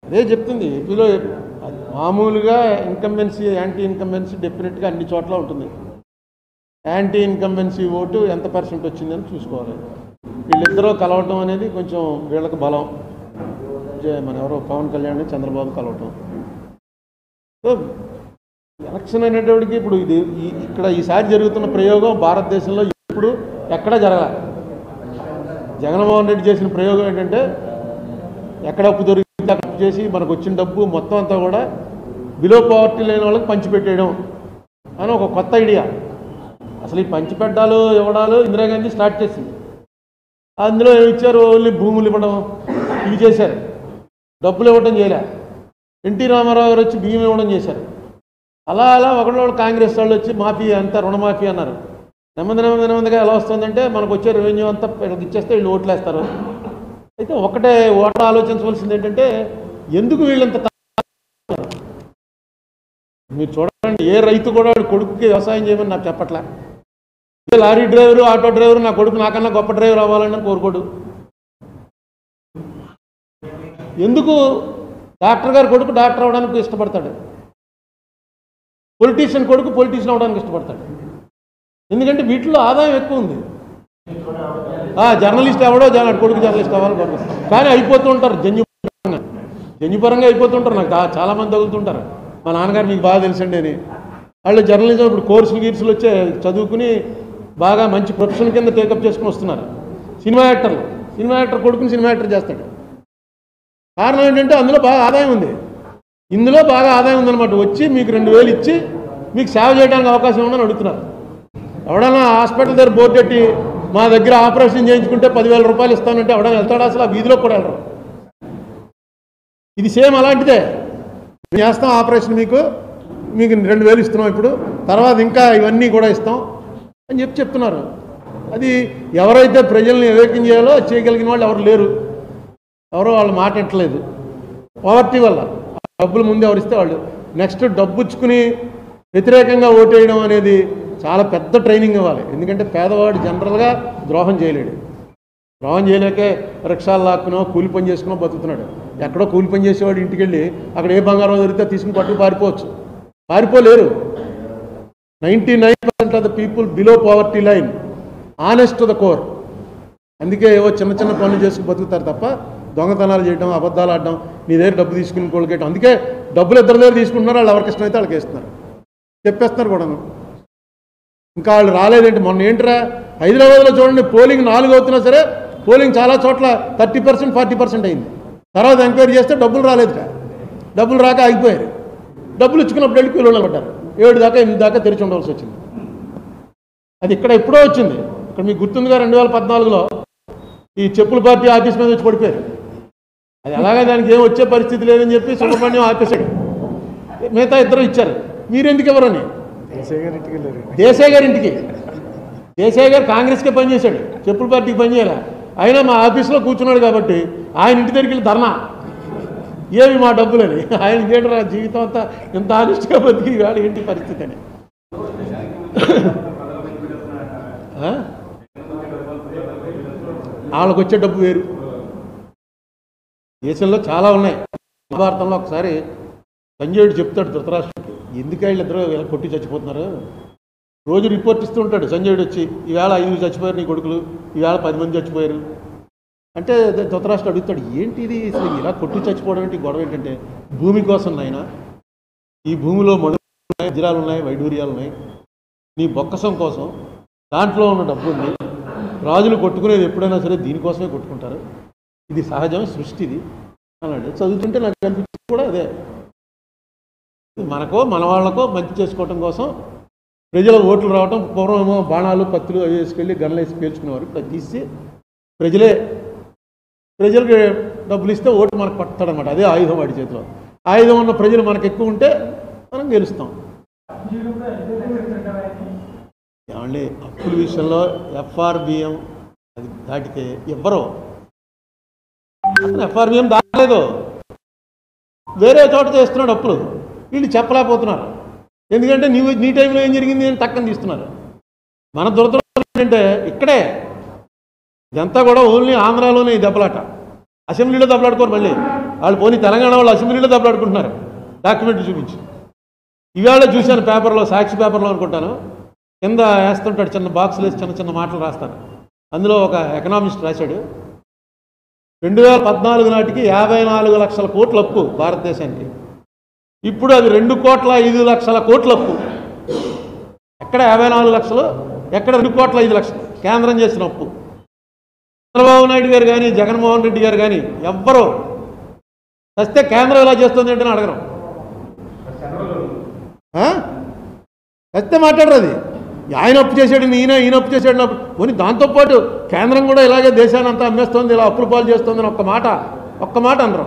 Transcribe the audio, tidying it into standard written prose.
అదే చెప్తుంది ఏపీలో మామూలుగా ఇన్కంబెన్సీ యాంటీ ఇన్కంబెన్సీ డెఫినెట్గా అన్ని చోట్ల ఉంటుంది. యాంటీ ఇన్కంబెన్సీ ఓటు ఎంత పర్సెంట్ వచ్చిందని చూసుకోవాలి. వీళ్ళిద్దరూ కలవటం అనేది కొంచెం వీళ్ళకి బలం. మన ఎవరో పవన్ కళ్యాణ్ చంద్రబాబు కలవటం. సో ఎలక్షన్ అనేటప్పటికి ఇప్పుడు ఇది ఇక్కడ ఈసారి జరుగుతున్న ప్రయోగం భారతదేశంలో ఇప్పుడు ఎక్కడా జరగాలి. జగన్మోహన్ రెడ్డి చేసిన ప్రయోగం ఏంటంటే ఎక్కడ అప్పు దొరికితే అప్పు చేసి మనకు వచ్చిన డబ్బు మొత్తం అంతా కూడా బిలో పవర్టీ లేని వాళ్ళకి పంచిపెట్టేయడం అని ఒక కొత్త ఐడియా. అసలు ఈ పంచిపెట్టాలు ఇవ్వడాలు ఇందిరాగాంధీ స్టార్ట్ చేసింది. అందులో ఏమి ఇచ్చారు? ఓన్లీ భూములు ఇవ్వడం ఇవి చేశారు, డబ్బులు ఇవ్వడం చేయలే. ఎన్టీ రామారావు గారు వచ్చి బియ్యం ఇవ్వడం చేశారు. అలా అలా ఒకళ్ళు కాంగ్రెస్ వాళ్ళు వచ్చి మాఫీ అంతా రుణమాఫీ అన్నారు. నెమ్మదిగా ఎలా వస్తుందంటే మనకు వచ్చే రెవెన్యూ అంతా వీళ్ళకి ఇచ్చేస్తే వీళ్ళు ఓట్లేస్తారు. అయితే ఒకటే ఓటర్ ఆలోచించవలసింది ఏంటంటే ఎందుకు వీళ్ళంత మీరు చూడండి, ఏ రైతు కూడా కొడుకుకి వ్యవసాయం చేయమని నాకు చెప్పట్లే. లారీ డ్రైవరు ఆటో డ్రైవరు నా కొడుకు నాకన్నా గొప్ప డ్రైవర్ అవ్వాలని కోరుకోడు. ఎందుకు డాక్టర్ గారి కొడుకు డాక్టర్ అవ్వడానికి ఇష్టపడతాడు, పొలిటీషియన్ కొడుకు పొలిటీషియన్ అవ్వడానికి ఇష్టపడతాడు. ఎందుకంటే వీటిలో ఆదాయం ఎక్కువ ఉంది. జర్నలిస్ట్ ఎవడో కొడుకు జర్నలిస్ట్ అవ్వాలి కోరుకుంటారు. కానీ అయిపోతూ ఉంటారు జన్యుపరంగా అయిపోతుంటారు. నాకు చాలామంది తగులుతుంటారు. మా నాన్నగారు మీకు బాగా తెలుసండి అని. వాళ్ళు జర్నలిజం ఇప్పుడు కోర్సులు వచ్చే చదువుకుని బాగా మంచి ప్రొఫెషన్ కింద టేకప్ చేసుకుని వస్తున్నారు. సినిమా యాక్టర్ కొడుకుని సినిమా యాక్టర్ చేస్తాడు. కారణం ఏంటంటే అందులో బాగా ఆదాయం ఉంది. ఇందులో బాగా ఆదాయం ఉందన్నమాట. వచ్చి మీకు 2000 ఇచ్చి మీకు సేవ చేయడానికి అవకాశం ఉందని అడుగుతున్నారు. ఎవడన్నా హాస్పిటల్ దగ్గర బోర్డు పెట్టి మా దగ్గర ఆపరేషన్ చేయించుకుంటే 10,000 రూపాయలు ఇస్తానంటే ఎవడన్నా వెళ్తాడా? అసలు ఆ వీధిలో కూడా వెళ్ళరు. ఇది సేమ్ అలాంటిదే. మేము చేస్తాం ఆపరేషన్, మీకు 2000 ఇస్తున్నాం, ఇప్పుడు తర్వాత ఇంకా ఇవన్నీ కూడా ఇస్తాం అని చెప్తున్నారు. అది ఎవరైతే ప్రజల్ని వివేకం చేయాలో చేయగలిగిన వాళ్ళు ఎవరు లేరు. ఎవరో వాళ్ళు మాట్లాడట్లేదు. పవర్టీ వల్ల డబ్బులు ముందు ఎవరిస్తే వాళ్ళు నెక్స్ట్ డబ్బు ఇచ్చుకుని వ్యతిరేకంగా ఓటేయడం అనేది చాలా పెద్ద ట్రైనింగ్ ఇవ్వాలి. ఎందుకంటే పేదవాడు జనరల్గా ద్రోహం చేయలేడు. ద్రోహం చేయలేకే రిక్షాలు లాక్కునో కూలి పని చేసుకునో బతుకుతున్నాడు. ఎక్కడో కూలి పని చేసేవాడు ఇంటికి వెళ్ళి అక్కడ ఏ బంగారం దొరికితే తీసుకుని పట్టుకు పారిపోవచ్చు. పారిపోలేరు. 99% of the people below poverty line, honest to the core. అందుకే ఏవో చిన్న పనులు చేసుకుని బతుకుతారు తప్ప దొంగతనాలు చేయడం, అబద్ధాలు ఆడడం, నీ దగ్గర డబ్బు తీసుకుని కొడుకేయడం. అందుకే డబ్బులు ఇద్దరి దగ్గర తీసుకుంటున్నారు. వాళ్ళు ఎవరికి ఇష్టమైతే వాళ్ళకి వేస్తున్నారు, చెప్పేస్తున్నారు కూడాను. ఇంకా వాళ్ళు రాలేదేంటి? మొన్న ఏంట్రా హైదరాబాద్లో చూడండి, పోలింగ్ 4 అవుతున్నా సరే పోలింగ్ చాలా చోట్ల 30%, 40% అయింది. తర్వాత ఎంక్వైరీ చేస్తే డబ్బులు రాలేదుట. డబ్బులు రాక ఆగిపోయారు. డబ్బులు ఇచ్చుకున్నప్పుడు వెళ్ళి కూలీలో పడ్డారు. 7 దాకా 8 దాకా తెరిచి ఉండవలసి వచ్చింది. అది ఇక్కడ ఎప్పుడో వచ్చింది. ఇక్కడ మీకు గుర్తుందిగా 2014లో ఈ చెప్పుల పార్టీ ఆఫీస్ మీద వచ్చి పడిపోయారు. అది అలాగే దానికి ఏం వచ్చే పరిస్థితి లేదని చెప్పి సుబ్రహ్మణ్యం ఆపేశాడు. మిగతా ఇద్దరు ఇచ్చారు. మీరెందుకు ఎవరని దేశాయ్ గారి ఇంటికి. దేశాయ్ గారు కాంగ్రెస్కే పనిచేశాడు, చెప్పుల పార్టీకి పనిచేయాలి. అయినా మా ఆఫీస్లో కూర్చున్నాడు కాబట్టి ఆయన ఇంటి దగ్గరికి వెళ్ళి ధర్నా, ఏవి మా డబ్బులని. ఆయన ఏంటరా జీవితం అంతా ఎంత ఆనిస్ట్గా బతికి వేళ ఏంటి పరిస్థితి అని. వాళ్ళకు వచ్చే డబ్బు వేరు. దేశంలో చాలా ఉన్నాయి. మహాభారతంలో ఒకసారి సంజయుడు చెప్తాడు ధృతరాష్ట్రుడికి, ఎందుకు వీళ్ళిద్దరూ వీళ్ళ కొట్టి చచ్చిపోతున్నారు. రోజు రిపోర్ట్ ఇస్తూ ఉంటాడు సంజయుడు వచ్చి, ఈవేళ 5 చచ్చిపోయారు నీ కొడుకులు, ఈవేళ 10 మంది చచ్చిపోయారు అంటే. ధృతరాష్ట్రుడు అడుగుతాడు, ఏంటి ఇది అసలు ఇలా కొట్టి చచ్చిపోవడం ఏంటి, గొడవ ఏంటంటే, భూమి కోసం నాయన, ఈ భూమిలో మధులు ఉన్నాయి, వజ్రాలు ఉన్నాయి, వైడూర్యాలు ఉన్నాయి, నీ బొక్కసం కోసం దాంట్లో ఉన్న డబ్బు ఉంది. రాజులు కొట్టుకునేది ఎప్పుడైనా సరే దీనికోసమే కొట్టుకుంటారు, ఇది సహజం, సృష్టిది అన్నాడు. చదువుతుంటే నాకు అనిపించింది కూడా అదే. మనకో మన వాళ్ళకో మంచి చేసుకోవటం కోసం ప్రజల ఓట్లు రావటం. పూర్వమేమో బాణాలు కత్తులు అవి వేసుకెళ్ళి గన్లు వేసి పేల్చుకునేవారు. ఇప్పుడు అది తీసి ప్రజలకి డబ్బులు ఇస్తే ఓటు మనకు పడతాడనమాట. అదే ఆయుధం వాడి చేతిలో. ఆయుధం ఉన్న ప్రజలు మనకు ఎక్కువ ఉంటే మనం గెలుస్తాం. ఏమండి అప్పుల విషయంలో FRBM అది దాటితే ఎవ్వరో FRBM దాటలేదు, వేరే చోట చేస్తున్నాడు అప్పులు. వీళ్ళు చెప్పలేకపోతున్నారు. ఎందుకంటే నీ టైంలో ఏం జరిగింది అని టక్కన తీస్తున్నారు. మన దురదృష్టం ఏంటంటే ఇక్కడే ఇదంతా కూడా ఓన్లీ ఆంధ్రాలోనే ఈ దెబ్బలాట. అసెంబ్లీలో దెబ్బలాడుకోరు. మళ్ళీ వాళ్ళు పోనీ తెలంగాణ వాళ్ళు అసెంబ్లీలో దెబ్బలాడుకుంటున్నారు డాక్యుమెంట్ చూపించి. ఇవాళ చూశాను పేపర్లో, సాక్షి పేపర్లో అనుకుంటాను, కింద వేస్తుంటాడు చిన్న బాక్సులు వేసి చిన్న చిన్న మాటలు రాస్తాను. అందులో ఒక ఎకనామిస్ట్ రాశాడు, 2014 నాటికి 54 లక్షల కోట్ల అప్పు భారతదేశానికి, ఇప్పుడు అది 2,05,00,000 కోట్ల అప్పు. ఎక్కడ 54 లక్షలు, ఎక్కడ 2,05,00,000 కేంద్రం చేసిన అప్పు. చంద్రబాబు నాయుడు గారు కానీ జగన్మోహన్ రెడ్డి గారు కానీ ఎవ్వరూ వస్తే కేంద్రం ఇలా చేస్తుంది ఏంటని అడగరు. వస్తే మాట్లాడరు. అది ఆయన అప్పు చేశాడు, ఈయన అప్పు చేశాడు. పోనీ దాంతోపాటు కేంద్రం కూడా ఇలాగే దేశాన్ని అంతా అమ్మేస్తుంది, ఇలా అప్పులు పాలు చేస్తుంది అని ఒక్క మాట అనరు.